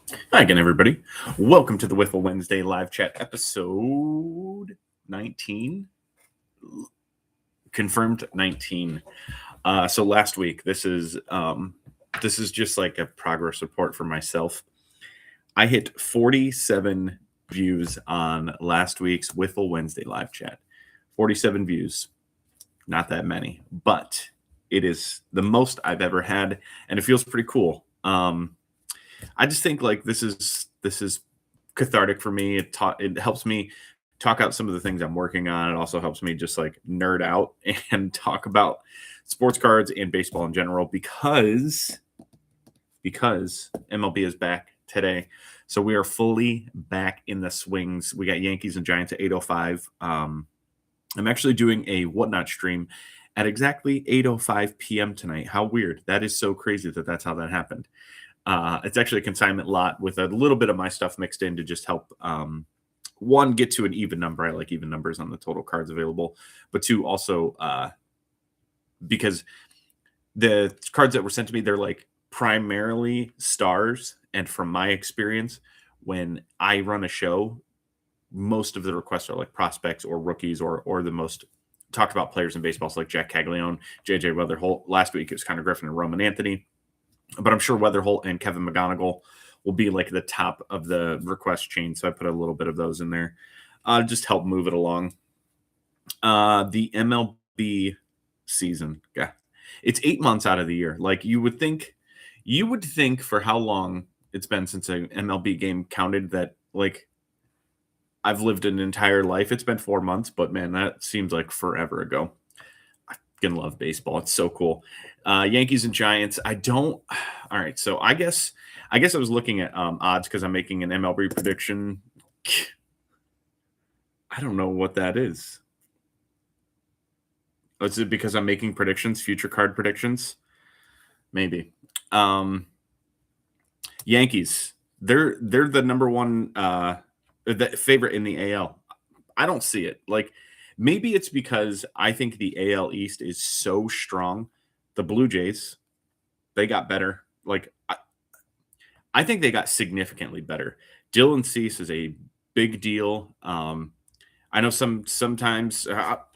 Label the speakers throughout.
Speaker 1: Hi again, everybody. Welcome to the Wiffle Wednesday live chat episode 19. Confirmed 19. So last week, this is just like a progress report for myself. I hit 47 views on last week's Wiffle Wednesday live chat. 47 views. Not that many, but it is the most I've ever had, and it feels pretty cool. I just think like this is cathartic for me. It helps me talk out some of the things I'm working on. It also helps me just like nerd out and talk about sports cards and baseball in general because MLB is back today. So we are fully back in the swings. We got Yankees and Giants at 8:05. I'm actually doing a whatnot stream at exactly 8:05 p.m. tonight. How weird. That is so crazy that that's how that happened. It's actually a consignment lot with a little bit of my stuff mixed in to just help one, get to an even number. I like even numbers on the total cards available, but two, also because the cards that were sent to me, they're like primarily stars. And from my experience, when I run a show, most of the requests are like prospects or rookies or the most talked about players in baseball, so like Jack Caglione, JJ Weatherholt. Last week it was Connor Griffin and Roman Anthony. But I'm sure Weatherholt and Kevin McGonigal will be like the top of the request chain. So I put a little bit of those in there. Just help move it along. The MLB season. Yeah. It's 8 months out of the year. Like you would think for how long it's been since an MLB game counted that like I've lived an entire life. It's been 4 months, but man, that seems like forever ago. I fucking love baseball. It's so cool. Yankees and Giants. I don't. All right. So I guess I was looking at odds because I'm making an MLB prediction. I don't know what that is. Is it because I'm making predictions, future card predictions? Maybe. Yankees. They're the number one the favorite in the AL. I don't see it. Like maybe it's because I think the AL East is so strong. The Blue Jays, they got better. Like I think they got significantly better. Dylan Cease is a big deal. I know sometimes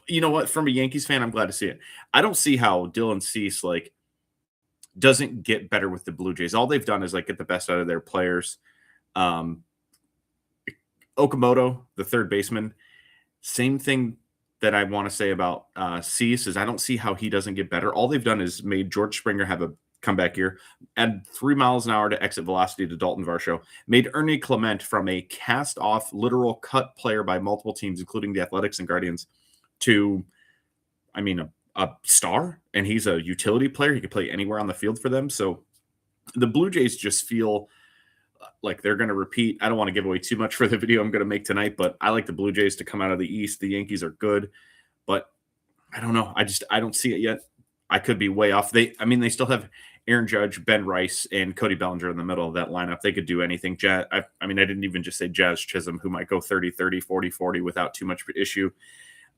Speaker 1: you know what, from a Yankees fan, I'm glad to see it. I don't see how Dylan Cease like doesn't get better with the Blue Jays. All they've done is like get the best out of their players. Um, Okamoto, the third baseman, same thing that I want to say about Cease is I don't see how he doesn't get better. All they've done is made George Springer have a comeback year, add 3 miles an hour to exit velocity to Dalton Varsho, made Ernie Clement from a cast-off, literal cut player by multiple teams, including the Athletics and Guardians, to, I mean, a star, and he's a utility player. He could play anywhere on the field for them. So the Blue Jays just feel like they're going to repeat. I don't want to give away too much for the video I'm going to make tonight, but I like the Blue Jays to come out of the East. The Yankees are good, but I don't know. I don't see it yet. I could be way off. They still have Aaron Judge, Ben Rice, and Cody Bellinger in the middle of that lineup. They could do anything. I didn't even just say Jazz Chisholm, who might go 30-30, 40-40 without too much issue.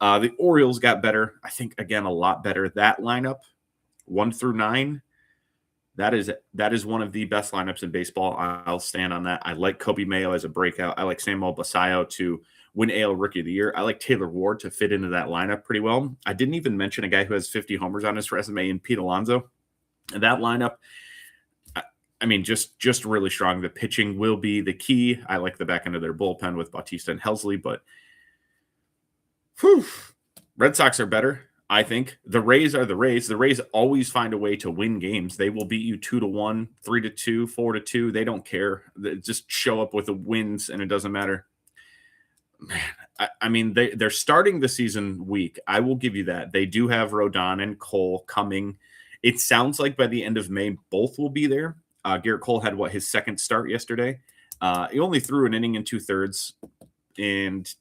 Speaker 1: The Orioles got better. I think, again, a lot better. That lineup, 1 through 9, that is one of the best lineups in baseball. I'll stand on that. I like Kobe Mayo as a breakout. I like Samuel Basayo to win AL Rookie of the Year. I like Taylor Ward to fit into that lineup pretty well. I didn't even mention a guy who has 50 homers on his resume in Pete Alonso. And that lineup, just really strong. The pitching will be the key. I like the back end of their bullpen with Bautista and Helsley, but Red Sox are better. I think the Rays are the Rays. The Rays always find a way to win games. They will beat you 2-1, 3-2, 4-2. They don't care. They just show up with the wins, and it doesn't matter. Man, they're starting the season weak. I will give you that. They do have Rodon and Cole coming. It sounds like by the end of May, both will be there. Garrett Cole had his second start yesterday. He only threw an inning and 2/3, and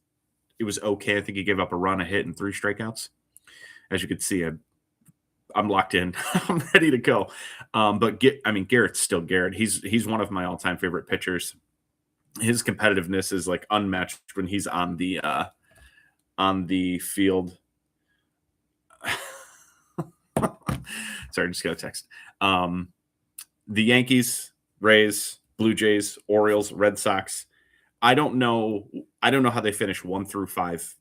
Speaker 1: it was okay. I think he gave up a run, a hit, and 3 strikeouts. As you can see, I'm locked in. I'm ready to go. But Garrett's still Garrett. He's one of my all-time favorite pitchers. His competitiveness is like unmatched when he's on the field. Sorry, just got a text. The Yankees, Rays, Blue Jays, Orioles, Red Sox. I don't know. I don't know how they finish 1 through 5.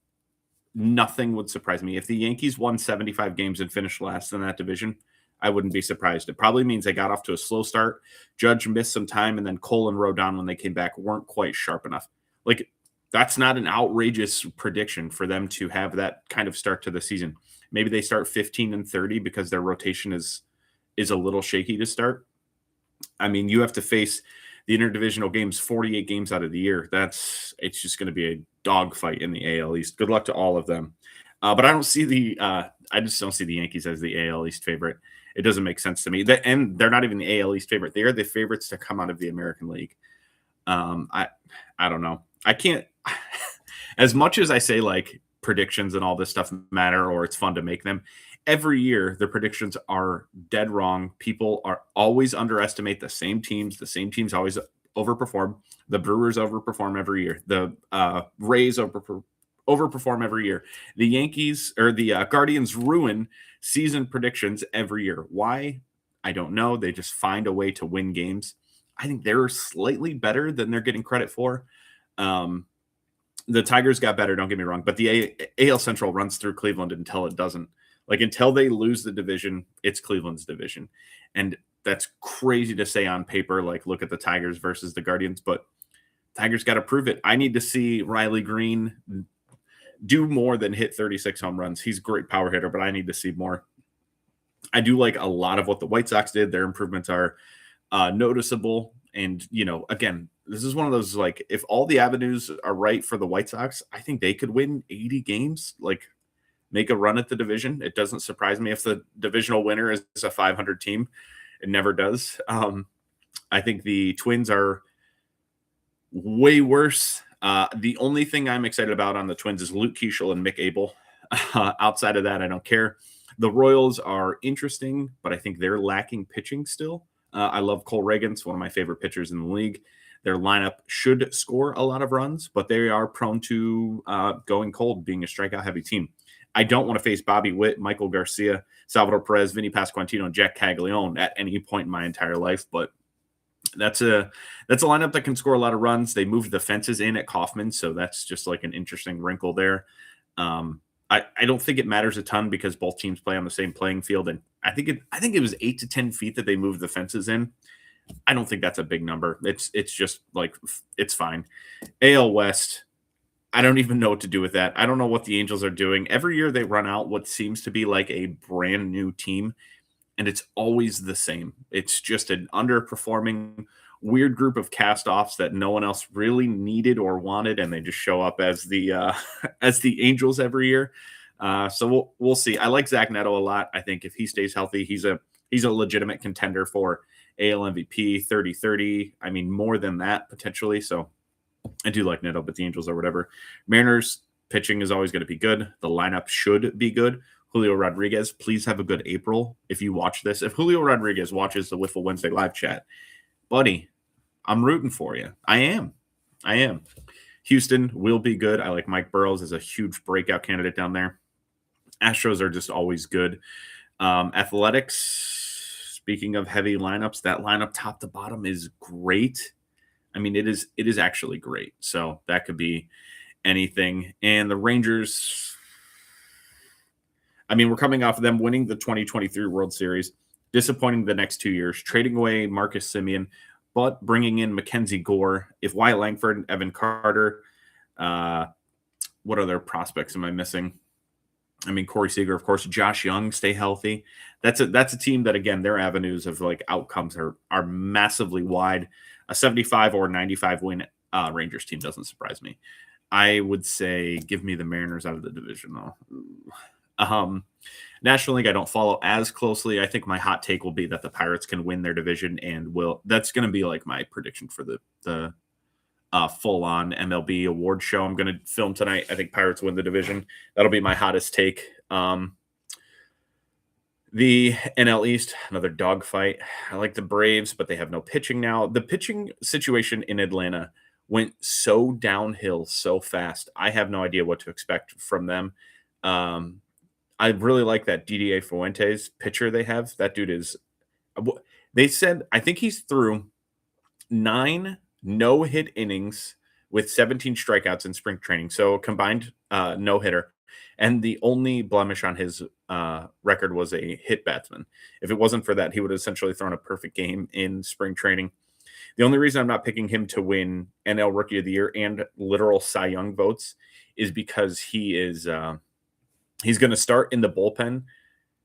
Speaker 1: Nothing would surprise me. If the Yankees won 75 games and finished last in that division, I wouldn't be surprised. It probably means they got off to a slow start. Judge missed some time, and then Cole and Rodon, when they came back, weren't quite sharp enough. Like, that's not an outrageous prediction for them to have that kind of start to the season. Maybe they start 15-30 because their rotation is a little shaky to start. I mean, you have to face the interdivisional games 48 games out of the year. It's just going to be a dogfight in the AL East. Good luck to all of them. But I just don't see the Yankees as the AL East favorite. It doesn't make sense to me. And they're not even the AL East favorite. They are the favorites to come out of the American League. I don't know. I can't, as much as I say like predictions and all this stuff matter, or it's fun to make them, every year the predictions are dead wrong. People are always underestimate the same teams. The same teams always overperform. The Brewers overperform every year. The Rays overperform every year. The Yankees or the Guardians ruin season predictions every year. Why? I don't know. They just find a way to win games. I think they're slightly better than they're getting credit for. The Tigers got better, don't get me wrong, but the AL Central runs through Cleveland until it doesn't. Like, until they lose the division, it's Cleveland's division. And that's crazy to say on paper, like, look at the Tigers versus the Guardians, but Tigers got to prove it. I need to see Riley Green do more than hit 36 home runs. He's a great power hitter, but I need to see more. I do like a lot of what the White Sox did. Their improvements are noticeable. And, again, this is one of those, like, if all the avenues are right for the White Sox, I think they could win 80 games, like make a run at the division. It doesn't surprise me if the divisional winner is a 500 team. It never does. I think the Twins are way worse. The only thing I'm excited about on the Twins is Luke Keeschel and Mick Abel. Outside of that, I don't care. The Royals are interesting, but I think they're lacking pitching still. I love Cole Reagans, one of my favorite pitchers in the league. Their lineup should score a lot of runs, but they are prone to going cold, being a strikeout-heavy team. I don't want to face Bobby Witt, Michael Garcia, Salvador Perez, Vinny Pasquantino, and Jack Caglione at any point in my entire life, but that's a lineup that can score a lot of runs. They moved the fences in at Kauffman, so that's just like an interesting wrinkle there. I don't think it matters a ton because both teams play on the same playing field, and I think it was 8 to 10 feet that they moved the fences in. I don't think that's a big number. It's just like, it's fine. AL West, I don't even know what to do with that. I don't know what the Angels are doing. Every year they run out what seems to be like a brand new team, and it's always the same. It's just an underperforming, weird group of cast-offs that no one else really needed or wanted, and they just show up as the as the Angels every year. So we'll see. I like Zach Neto a lot. I think if he stays healthy, he's a legitimate contender for AL MVP, 30-30. I mean, more than that potentially. So I do like Neto, but the Angels or whatever. Mariners pitching is always going to be good. The lineup should be good. Julio Rodriguez, please have a good April. If you watch this, if Julio Rodriguez watches the Wiffle Wednesday live chat, buddy, I'm rooting for you. I am. Houston will be good. I like Mike Burrows as a huge breakout candidate down there. Astros are just always good. Athletics, speaking of heavy lineups, that lineup top to bottom is great. I mean, it is actually great. So that could be anything. And the Rangers, I mean, we're coming off of them winning the 2023 World Series, disappointing the next 2 years, trading away Marcus Semien, but bringing in Mackenzie Gore. If Wyatt Langford, Evan Carter, what other prospects am I missing? I mean, Corey Seager, of course, Josh Young, stay healthy. That's a team that, again, their avenues of like outcomes are massively wide. A 75 or 95 win Rangers team doesn't surprise me. I would say give me the Mariners out of the division, though. National League, I don't follow as closely. I think my hot take will be that the Pirates can win their division, and that's going to be like my prediction for the full-on MLB award show I'm going to film tonight. I think Pirates win the division. That'll be my hottest take. The NL East, another dogfight. I like the Braves, but they have no pitching now. The pitching situation in Atlanta went so downhill so fast. I have no idea what to expect from them. I really like that DDA Fuentes pitcher they have. That dude is – they said – I think he's through 9 no-hit innings with 17 strikeouts in spring training. So a combined no-hitter. And the only blemish on his record was a hit batsman. If it wasn't for that, he would have essentially thrown a perfect game in spring training. The only reason I'm not picking him to win NL Rookie of the Year and literal Cy Young votes is because he's going to start in the bullpen.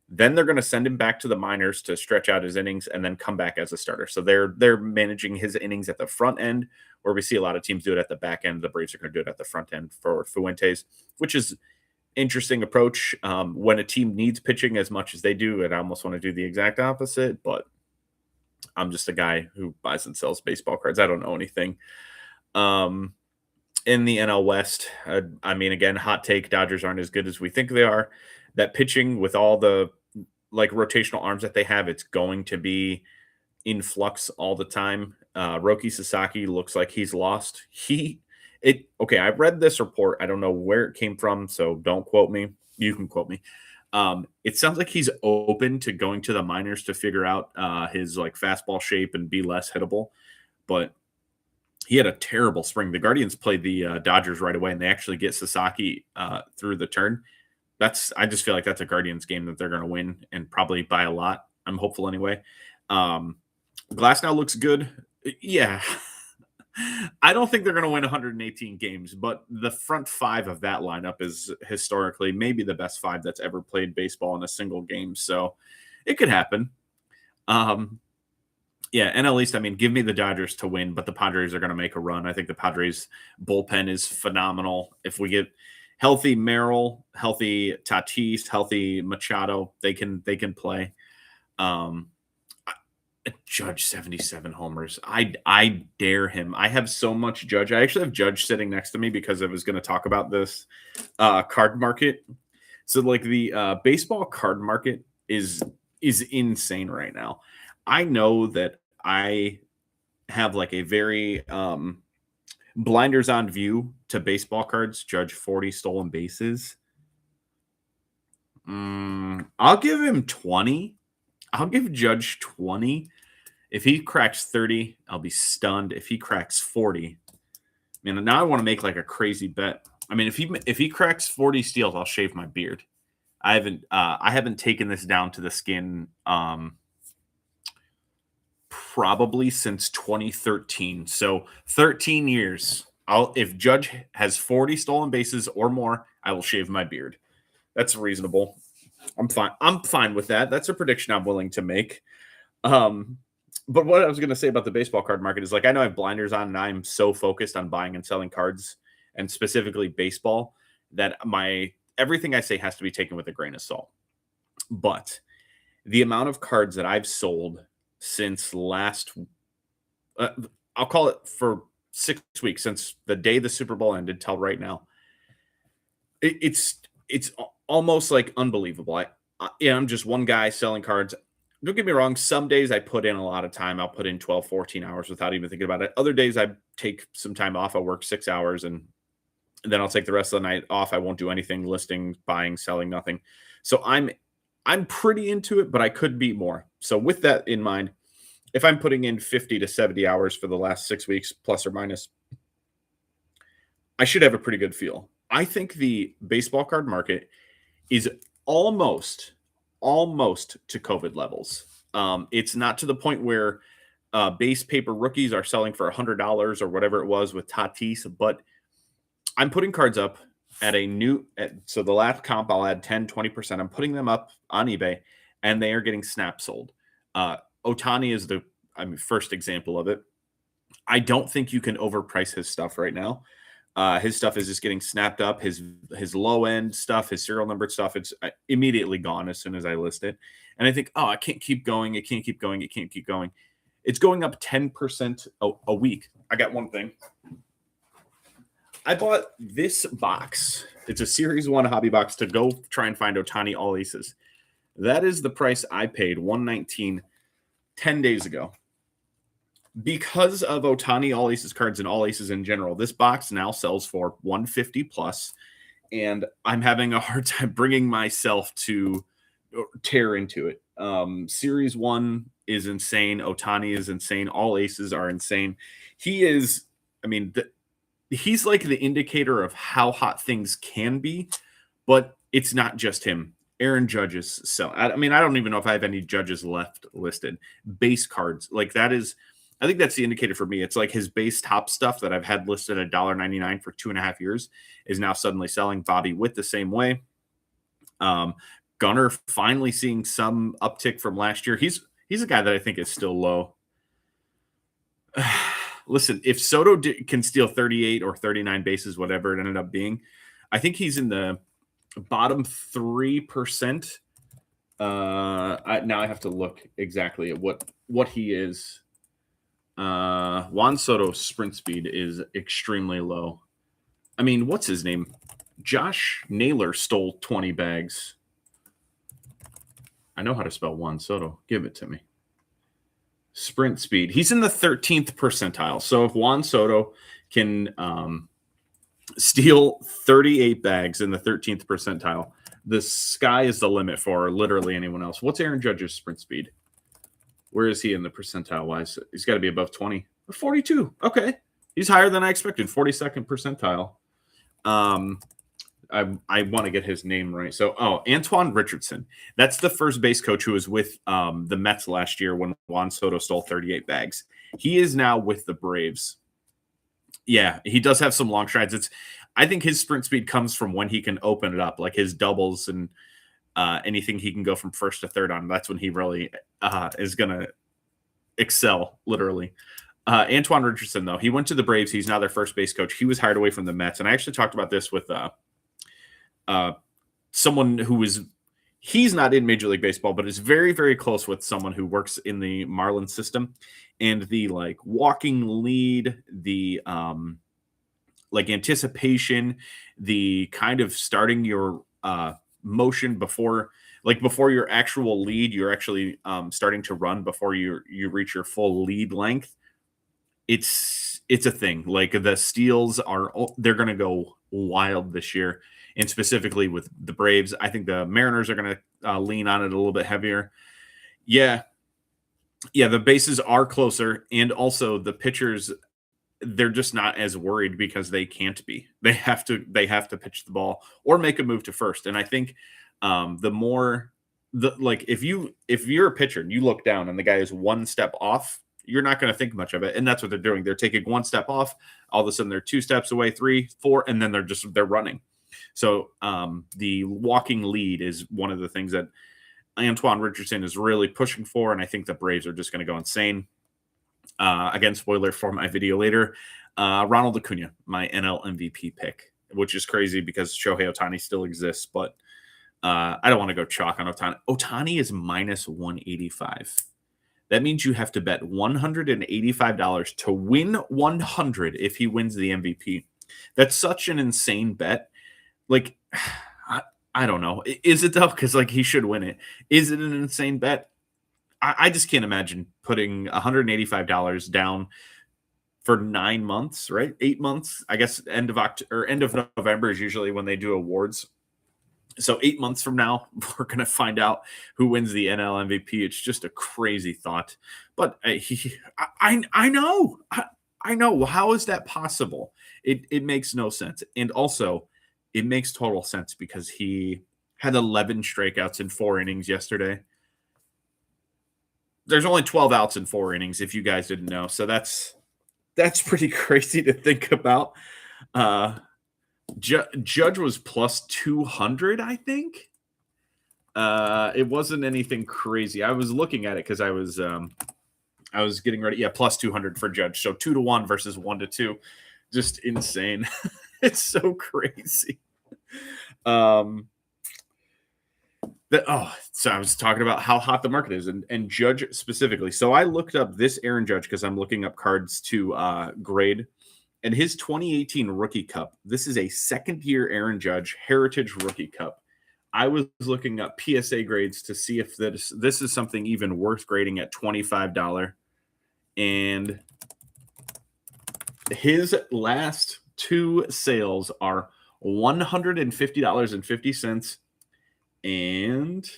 Speaker 1: Then they're going to send him back to the minors to stretch out his innings and then come back as a starter. So they're managing his innings at the front end, where we see a lot of teams do it at the back end. The Braves are going to do it at the front end for Fuentes, which is interesting approach. When a team needs pitching as much as they do, and I almost want to do the exact opposite, but I'm just a guy who buys and sells baseball cards. I don't know anything. In the NL West, I mean, again, hot take, Dodgers aren't as good as we think they are. That pitching with all the rotational arms that they have, it's going to be in flux all the time. Roki Sasaki looks like he's lost. Okay, I read this report. I don't know where it came from, so don't quote me. You can quote me. It sounds like he's open to going to the minors to figure out his fastball shape and be less hittable. But he had a terrible spring. The Guardians played the Dodgers right away, and they actually get Sasaki through the turn. I just feel like that's a Guardians game that they're going to win, and probably by a lot. I'm hopeful anyway. Glass now looks good. Yeah. I don't think they're going to win 118 games, but the front 5 of that lineup is historically maybe the best 5 that's ever played baseball in a single game. So it could happen. Yeah, NL East, I mean, give me the Dodgers to win, but the Padres are going to make a run. I think the Padres bullpen is phenomenal. If we get healthy Merrill, healthy Tatis, healthy Machado, they can play. Judge 77 homers. I dare him. I have so much Judge. I actually have Judge sitting next to me because I was going to talk about this card market. So the baseball card market is insane right now. I know that I have a very blinders on view to baseball cards. Judge 40 stolen bases. I'll give him 20. I'll give Judge 20. If he cracks 30, I'll be stunned. If he cracks 40, man, now I want to make a crazy bet. I mean, if he cracks 40 steals, I'll shave my beard. I haven't taken this down to the skin probably since 2013. So 13 years. If Judge has 40 stolen bases or more, I will shave my beard. That's reasonable. I'm fine. I'm fine with that. That's a prediction I'm willing to make. But what I was going to say about the baseball card market is I know I have blinders on and I'm so focused on buying and selling cards and specifically baseball that everything I say has to be taken with a grain of salt. But the amount of cards that I've sold since I'll call it for 6 weeks, since the day the Super Bowl ended till right now, it's almost unbelievable. I'm just one guy selling cards. Don't get me wrong. Some days I put in a lot of time. I'll put in 12, 14 hours without even thinking about it. Other days I take some time off. I'll work 6 hours and then I'll take the rest of the night off. I won't do anything, listing, buying, selling, nothing. So I'm pretty into it, but I could be more. So with that in mind, if I'm putting in 50 to 70 hours for the last 6 weeks, plus or minus, I should have a pretty good feel. I think the baseball card market is almost to COVID levels. It's not to the point where base paper rookies are selling for $100 or whatever it was with Tatis, but I'm putting cards up at so the last comp, I'll add 10, 20%. I'm putting them up on eBay and they are getting snap sold. Ohtani is the first example of it. I don't think you can overprice his stuff right now. His stuff is just getting snapped up. His low end stuff, his serial numbered stuff, it's immediately gone as soon as I list it. And I think, I can't keep going. It can't keep going. It can't keep going. It's going up 10% a week. I got one thing. I bought this box. It's a Series 1 hobby box to go try and find Ohtani All Aces. That is the price I paid, $119, 10 days ago. Because of Ohtani All Aces cards and All Aces in general, this box now sells for $150 plus, and I'm having a hard time bringing myself to tear into it. Series 1 is insane. Otani is insane. All aces are insane. He is, I mean, he's like the indicator of how hot things can be, but it's not just him. Aaron Judge's so I mean, I don't even know if I have any Judges left listed. Base cards, like that is, I think that's the indicator for me. It's like his base top stuff that I've had listed at $1.99 for 2.5 years is now suddenly selling. Bobby Witt the same way. Gunnar finally seeing some uptick from last year. He's a guy that I think is still low. Listen, if Soto can steal 38 or 39 bases, whatever it ended up being, I think he's in the bottom 3%. Now I have to look exactly at what he is. Juan Soto's sprint speed is extremely low. I mean, what's his name? Josh Naylor stole 20 bags. I know how to spell Juan Soto. Give it to me. Sprint speed. He's in the 13th percentile. So if Juan Soto can steal 38 bags in the 13th percentile, the sky is the limit for literally anyone else. What's Aaron Judge's sprint speed? Where is he in the percentile wise? He's got to be above 20. 42. Okay. He's higher than I expected. 42nd percentile. I want to get his name right. So, Antoine Richardson. That's the first base coach who was with the Mets last year when Juan Soto stole 38 bags. He is now with the Braves. Yeah, he does have some long strides. I think his sprint speed comes from when he can open it up, like his doubles and anything he can go from first to third on. That's when he really is going to excel, literally. Antoine Richardson, though, he went to the Braves. He's now their first base coach. He was hired away from the Mets. And I actually talked about this with someone who he's not in Major League Baseball, but is very, very close with someone who works in the Marlins system. And the walking lead, the anticipation, the kind of starting your motion before your actual lead, you're actually starting to run before you reach your full lead length. It's a thing. Like the steals they're going to go wild this year. And specifically with the Braves, I think the Mariners are going to lean on it a little bit heavier. Yeah, the bases are closer. And also the pitchers, they're just not as worried because they can't be. They have to pitch the ball or make a move to first. And I think if you're a pitcher and you look down and the guy is one step off, you're not going to think much of it. And that's what they're doing. They're taking one step off. All of a sudden they're 2 steps away, 3, 4, and then they're running. So the walking lead is one of the things that Antoine Richardson is really pushing for. And I think the Braves are just going to go insane. Again, spoiler for my video later, Ronald Acuna, my NL MVP pick, which is crazy because Shohei Ohtani still exists, but I don't want to go chalk on Ohtani. Ohtani is minus 185. That means you have to bet $185 to win 100 if he wins the MVP. That's such an insane bet. Like, I don't know. Is it though? Because he should win it. Is it an insane bet? I just can't imagine putting $185 down for 9 months, right? 8 months. I guess end of November is usually when they do awards. So 8 months from now, we're going to find out who wins the NL MVP. It's just a crazy thought. But I know. I know. How is that possible? It makes no sense. And also, it makes total sense because he had 11 strikeouts in 4 innings yesterday. There's only 12 outs in 4 innings, if you guys didn't know. So that's pretty crazy to think about. Judge was plus 200, I think. It wasn't anything crazy. I was looking at it because I was getting ready. Yeah, plus 200 for Judge. So 2-1 versus 1-2. Just insane. It's so crazy. So I was talking about how hot the market is and Judge specifically. So I looked up this Aaron Judge because I'm looking up cards to grade. And his 2018 Rookie Cup, this is a second-year Aaron Judge Heritage Rookie Cup. I was looking up PSA grades to see if this is something even worth grading at $25. And his last 2 sales are $150.50 and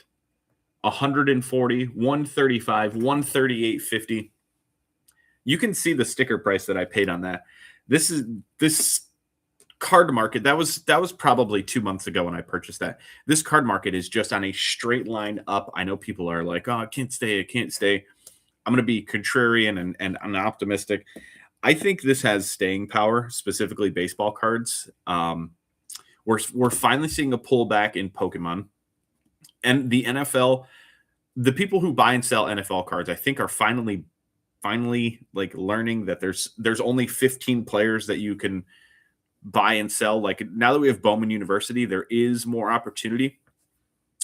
Speaker 1: 140, 135, 138.50. You can see the sticker price that I paid on that. This card market that was probably 2 months ago when I purchased that. This card market is just on a straight line up. I know people are like, "Oh, I can't stay." I'm going to be contrarian and I'm optimistic. I think this has staying power, specifically baseball cards. We're finally seeing a pullback in Pokemon and the NFL. The people who buy and sell NFL cards, I think, are finally like learning that there's only 15 players that you can buy and sell. Like now that we have Bowman University, there is more opportunity,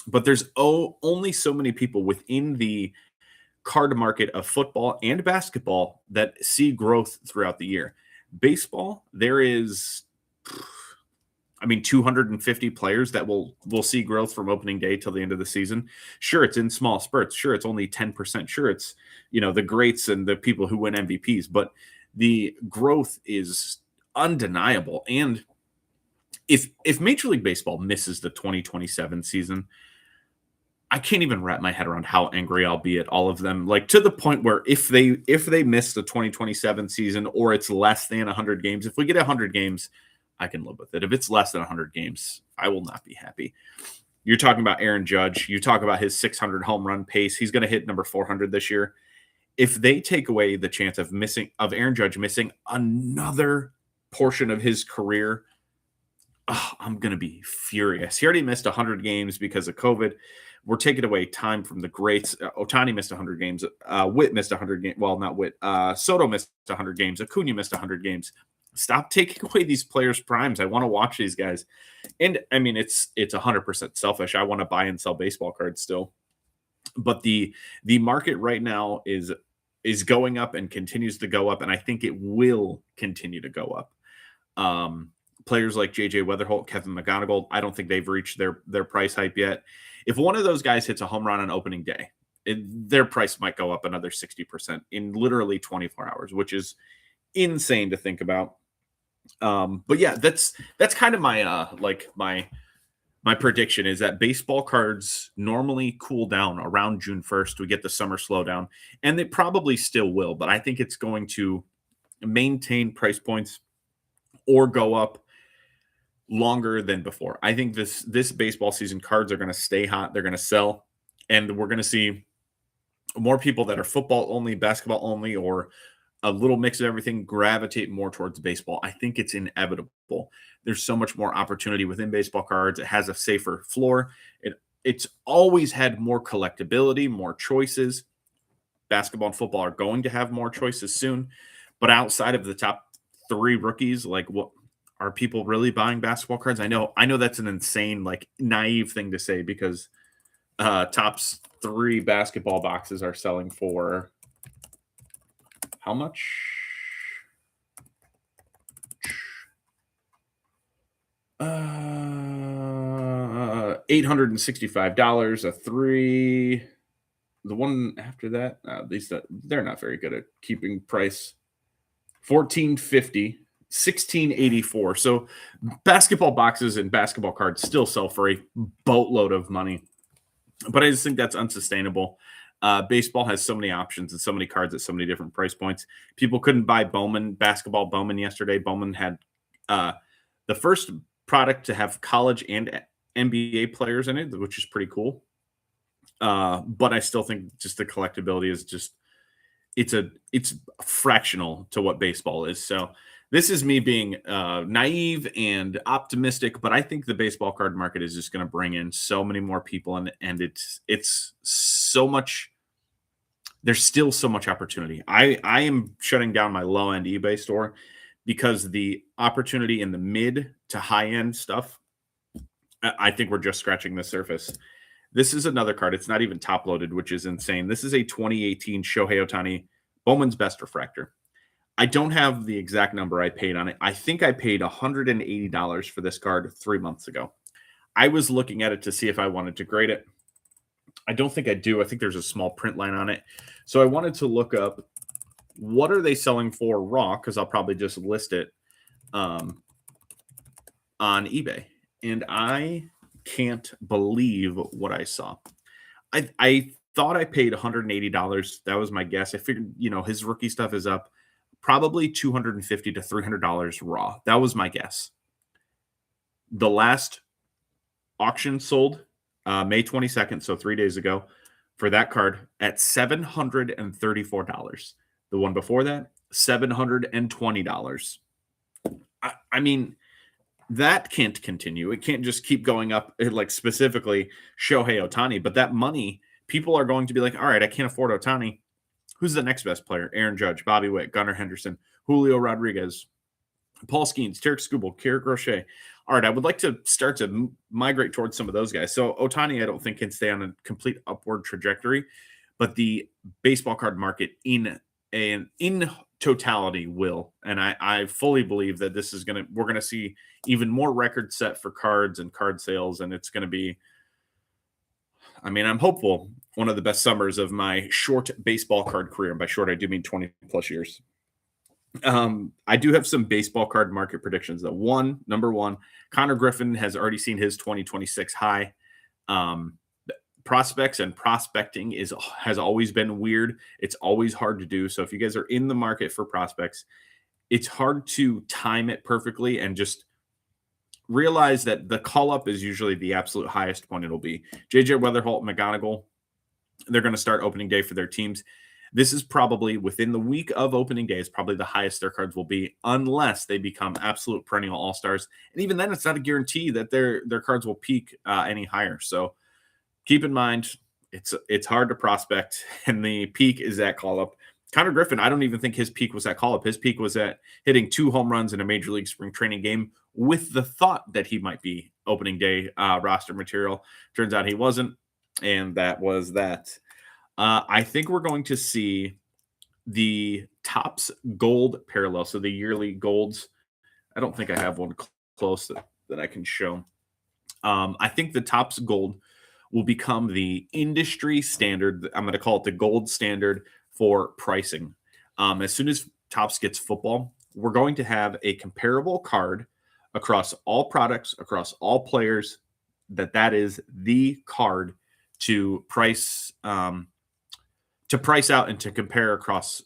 Speaker 1: but there's only so many people within the card market of football and basketball that see growth throughout the year. Baseball, there is, I mean, 250 players that will see growth from opening day till the end of the season. Sure, it's in small spurts. Sure, it's only 10%. Sure, it's, the greats and the people who win MVPs, but the growth is undeniable. And if Major League Baseball misses the 2027 season, I can't even wrap my head around how angry I'll be at all of them. Like to the point where if they miss the 2027 season or it's less than 100 games, if we get 100 games, I can live with it. If it's less than 100 games, I will not be happy. You're talking about Aaron Judge. You talk about his 600 home run pace. He's going to hit number 400 this year. If they take away the chance of Aaron Judge missing another portion of his career, I'm going to be furious. He already missed 100 games because of COVID. We're taking away time from the greats. Ohtani missed 100 games. Witt missed 100 games. Well, not Witt. Soto missed 100 games. Acuna missed 100 games. Stop taking away these players' primes. I want to watch these guys. And, I mean, it's 100% selfish. I want to buy and sell baseball cards still. But the market right now is going up and continues to go up, and I think it will continue to go up. Players like J.J. Weatherholt, Kevin McGonigal, I don't think they've reached their price hype yet. If one of those guys hits a home run on opening day, their price might go up another 60% in literally 24 hours, which is insane to think about. But yeah, that's kind of my my prediction is that baseball cards normally cool down around June 1st. We get the summer slowdown, and it probably still will, but I think it's going to maintain price points or go up longer than before. I think this baseball season cards are going to stay hot. They're going to sell, and we're going to see more people that are football only, basketball only, or a little mix of everything gravitate more towards baseball. I think it's inevitable. There's so much more opportunity within baseball cards. It has a safer floor. It's always had more collectability, more choices. Basketball and football are going to have more choices soon, but outside of the top 3 rookies, like what are people really buying basketball cards? I know that's an insane, like naive thing to say because Topps 3 basketball boxes are selling for how much? $865 a 3. The one after that, they're not very good at keeping price. $14.50, $16.84. So basketball boxes and basketball cards still sell for a boatload of money, but I just think that's unsustainable. Baseball has so many options and so many cards at so many different price points. People couldn't buy basketball Bowman yesterday. Bowman had the first product to have college and NBA players in it, which is pretty cool. But I still think just the collectability is just it's fractional to what baseball is. So this is me being naive and optimistic, but I think the baseball card market is just going to bring in so many more people, and it's so much. There's still so much opportunity. I am shutting down my low end eBay store because the opportunity in the mid to high end stuff, I think we're just scratching the surface. This is another card. It's not even top loaded, which is insane. This is a 2018 Shohei Ohtani Bowman's Best Refractor. I don't have the exact number I paid on it. I think I paid $180 for this card 3 months ago. I was looking at it to see if I wanted to grade it. I don't think I do. I think there's a small print line on it. So I wanted to look up what are they selling for raw, because I'll probably just list it on eBay. And I can't believe what I saw. I thought I paid $180. That was my guess. I figured, his rookie stuff is up probably $250 to $300 raw. That was my guess. The last auction sold May 22nd, so 3 days ago, for that card at $734. The one before that, $720. I mean, that can't continue. It can't just keep going up, like specifically Shohei Ohtani, but that money, people are going to be like, all right, I can't afford Ohtani. Who's the next best player? Aaron Judge, Bobby Witt, Gunnar Henderson, Julio Rodriguez, Paul Skeens, Tarek Skubal, Carrick Roche. All right, I would like to start to migrate towards some of those guys. So Ohtani, I don't think can stay on a complete upward trajectory, but the baseball card market in totality will. And I fully believe that we're gonna see even more records set for cards and card sales, and it's gonna be. I mean, I'm hopeful one of the best summers of my short baseball card career. And by short, I do mean 20 plus years. I do have some baseball card market predictions. Number one, Connor Griffin has already seen his 2026 high. Prospects and prospecting has always been weird. It's always hard to do. So if you guys are in the market for prospects, it's hard to time it perfectly and just realize that the call up is usually the absolute highest point it'll be. JJ Weatherholt, McGonigal, they're going to start opening day for their teams. This is probably within the week of opening day is probably the highest their cards will be, unless they become absolute perennial all-stars. And even then, it's not a guarantee that their cards will peak any higher. So keep in mind, it's hard to prospect, and the peak is that call-up. Connor Griffin, I don't even think his peak was that call-up. His peak was at hitting 2 home runs in a Major League spring training game with the thought that he might be opening day roster material. Turns out he wasn't, and that was that. I think we're going to see the Topps Gold parallel, so the yearly golds. I don't think I have one close that I can show. I think the Topps Gold will become the industry standard. I'm going to call it the gold standard for pricing. As soon as Topps gets football, we're going to have a comparable card across all products, across all players, that is the card to price out and to compare across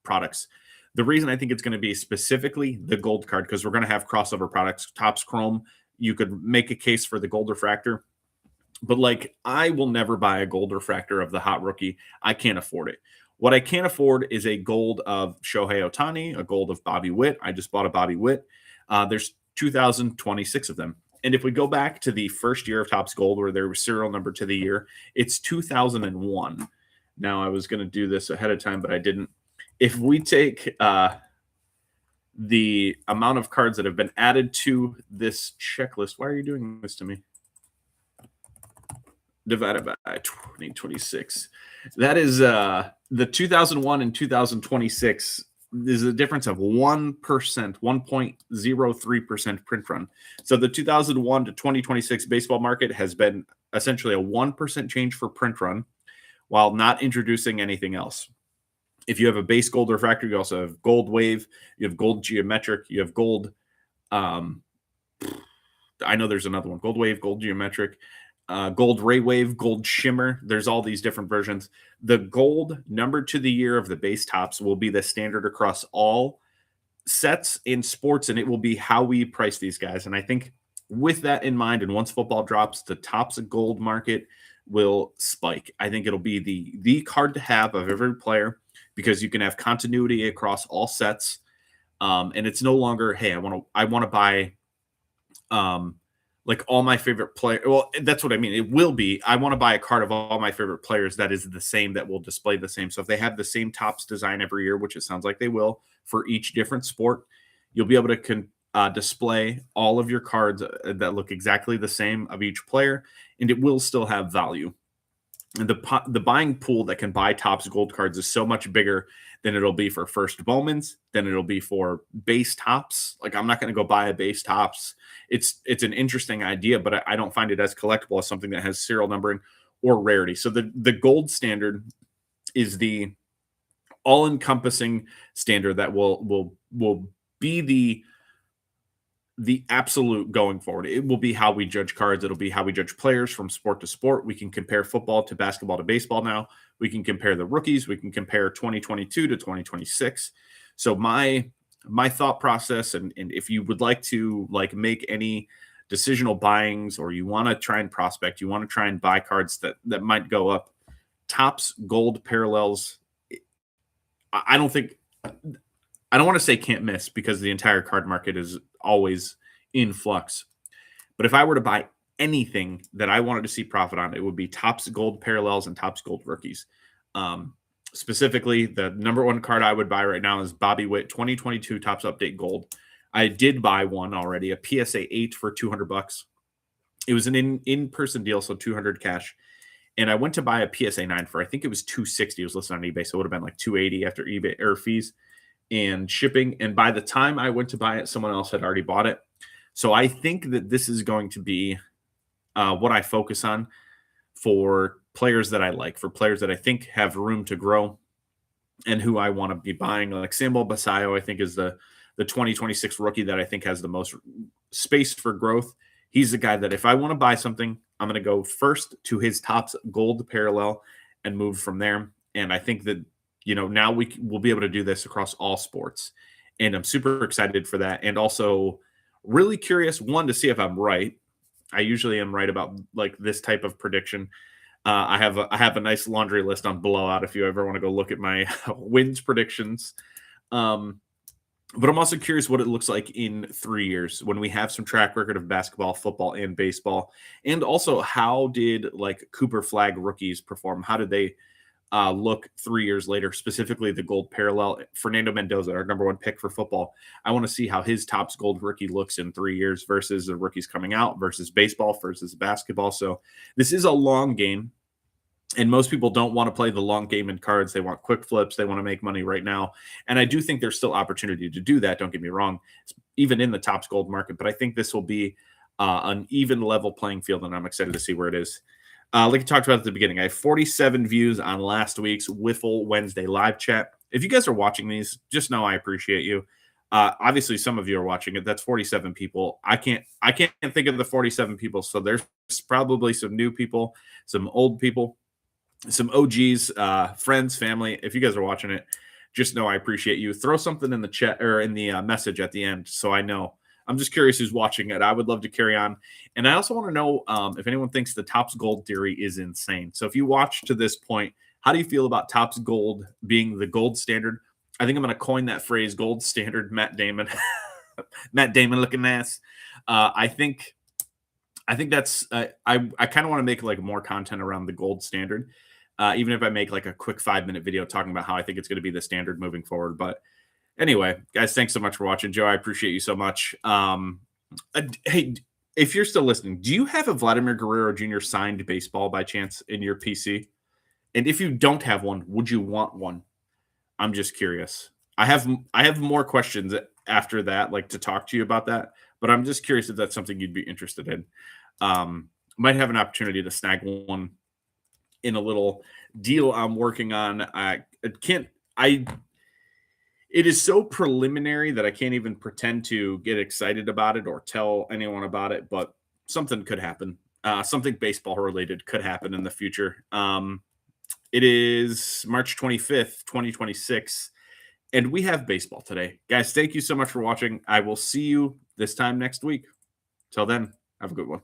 Speaker 1: products. The reason I think it's going to be specifically the gold card, because we're going to have crossover products. Topps Chrome, you could make a case for the gold refractor, but like, I will never buy a gold refractor of the hot rookie. I can't afford it. What I can't afford is a gold of Shohei Ohtani, a gold of Bobby Witt. I just bought a Bobby Witt. There's 2,026 of them. And if we go back to the first year of Topps Gold, where there was serial number to the year, it's 2001. Now, I was going to do this ahead of time, but I didn't. If we take the amount of cards that have been added to this checklist, why are you doing this to me? Divided by 2026. That is the 2001 and 2026 is a difference of 1%, 1.03% print run. So the 2001 to 2026 baseball market has been essentially a 1% change for print run, while not introducing anything else. If you have a base gold refractor, you also have gold wave, you have gold geometric, you have gold. I know there's another one: gold wave, gold geometric, gold ray wave, gold shimmer. There's all these different versions. The gold numbered to the year of the base Topps will be the standard across all sets in sports, and it will be how we price these guys. And I think with that in mind, and once football drops, the Topps Gold market will spike. I think it'll be the card to have of every player, because you can have continuity across all sets. And it's no longer, hey, I want to buy like all my favorite players. Well, that's what I mean. It will be, I want to buy a card of all my favorite players that is the same, that will display the same. So if they have the same Topps design every year, which it sounds like they will for each different sport, you'll be able to display all of your cards that look exactly the same of each player, and it will still have value. And the buying pool that can buy Topps Gold cards is so much bigger than it'll be for first Bowmans, than it'll be for base Topps. Like, I'm not going to go buy a base Topps. It's an interesting idea, but I don't find it as collectible as something that has serial numbering or rarity. So the gold standard is the all-encompassing standard that will be the absolute going forward. It will be how we judge cards. It'll be how we judge players from sport to sport. We can compare football to basketball to baseball now. We can compare the rookies. We can compare 2022 to 2026. So my thought process, and if you would like to like make any decisional buyings, or you want to try and prospect, you want to try and buy cards that might go up, Topps Gold Parallels, I don't think, I don't want to say can't miss, because the entire card market is always in flux. But if I were to buy anything that I wanted to see profit on, it would be Topps Gold Parallels and Topps Gold Rookies. Specifically, the number one card I would buy right now is Bobby Witt 2022 Topps Update Gold. I did buy one already, a PSA 8 for $200. It was an in-person deal, so 200 cash. And I went to buy a PSA 9 for, I think it was 260. It was listed on eBay, so it would have been like 280 after eBay or fees and shipping. And by the time I went to buy it, someone else had already bought it. So I think that this is going to be what I focus on for players that I like, for players that I think have room to grow and who I want to be buying. Like Sambo Basayo, I think is the 2026 rookie that I think has the most space for growth. He's the guy that if I want to buy something, I'm going to go first to his Topps Gold Parallel and move from there. And I think that, now we'll be able to do this across all sports. And I'm super excited for that. And also really curious, one, to see if I'm right. I usually am right about like this type of prediction. I have a nice laundry list on Blowout if you ever want to go look at my wins predictions. But I'm also curious what it looks like in 3 years when we have some track record of basketball, football, and baseball. And also, how did like Cooper Flag rookies perform? How did they look 3 years later, specifically the gold parallel? Fernando Mendoza, our number one pick for football. I want to see how his Topps Gold rookie looks in 3 years versus the rookies coming out versus baseball versus basketball. So this is a long game. And most people don't want to play the long game in cards. They want quick flips. They want to make money right now. And I do think there's still opportunity to do that. Don't get me wrong, even in the Topps Gold market. But I think this will be an even level playing field, and I'm excited to see where it is. Like I talked about at the beginning, I have 47 views on last week's Wiffle Wednesday live chat. If you guys are watching these, just know I appreciate you. Obviously, some of you are watching it. That's 47 people. I can't think of the 47 people. So there's probably some new people, some old people, some OGs, friends, family. If you guys are watching it, just know I appreciate you. Throw something in the chat or in the message at the end so I know. I'm just curious who's watching it. I would love to carry on. And I also want to know if anyone thinks the Topps Gold theory is insane. So if you watch to this point, how do you feel about Topps Gold being the gold standard? I think I'm going to coin that phrase, gold standard, Matt Damon. Matt Damon looking ass. I think that's I kind of want to make like more content around the gold standard. Even if I make like a quick 5-minute video talking about how I think it's going to be the standard moving forward. But anyway, guys, thanks so much for watching. Joe, I appreciate you so much. Hey, if you're still listening, do you have a Vladimir Guerrero Jr. signed baseball by chance in your PC? And if you don't have one, would you want one? I'm just curious. I have more questions after that, like to talk to you about that. But I'm just curious if that's something you'd be interested in. Might have an opportunity to snag one in a little deal I'm working on. It is so preliminary that I can't even pretend to get excited about it or tell anyone about it, but something could happen. Something baseball related could happen in the future. It is March 25th, 2026, and we have baseball today. Guys, thank you so much for watching. I will see you this time next week. Till then, have a good one.